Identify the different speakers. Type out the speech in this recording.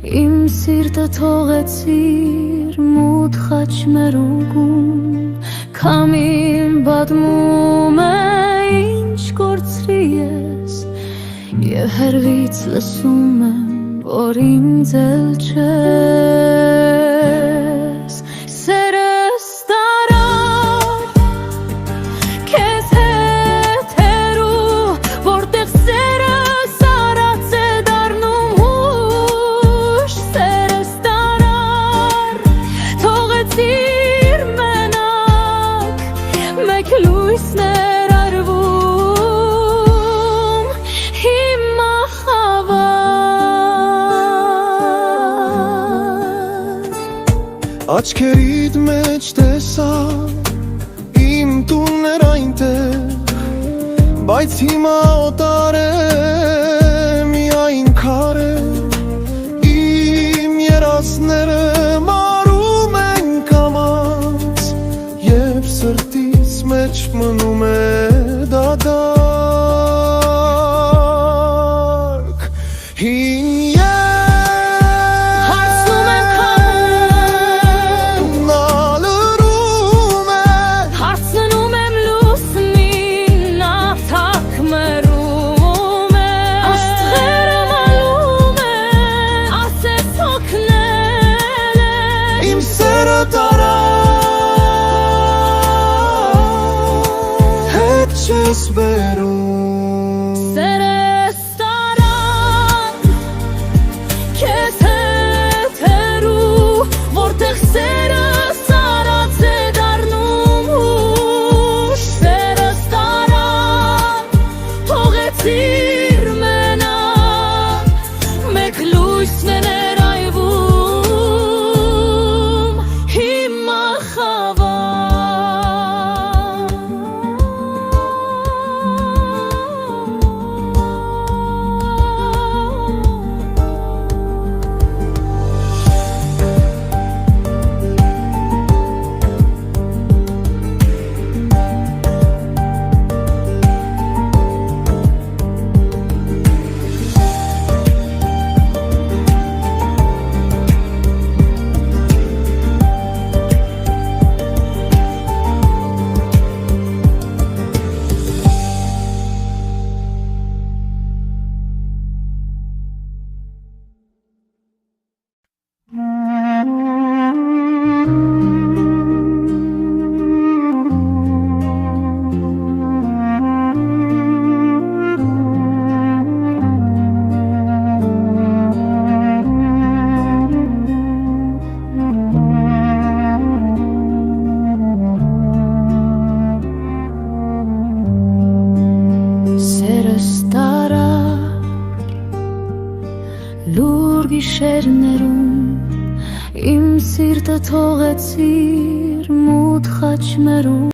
Speaker 1: Իմ սիրտը թողեցիր մութ խաչմերուկում, քամին պատմում է ինչ կորցրի ես, և հեռվից լսում եմ, որ ինձ էլ չես։ Սերս տարար քեզ հետ հեռու, որտեղ սերս արած է դառնում հուշ։ Սերս տարար թողեցիր մենակ, մեկ լույսն էր արվում հիմա խավար։
Speaker 2: Աչքերիդ մեջ տեսա իմ տունն էր այնտեղ, բայց հիմա օտար է միայն քարը, իմ երազները մարում են կամաց, և սրտիս մեջ մնում է դատարկ։ Հին Չես վերում։
Speaker 1: Սերս տարար քեզ հետ հեռու, որտեղ սերս արած է դառնում հուշ։ Սերս տարար թողեցիր մենակ, մեկ լույսն է ներայվում հիմա խավար։ Լուր գիշերներում իմ սիրտը թողեցիր մութ խաչմերուկում։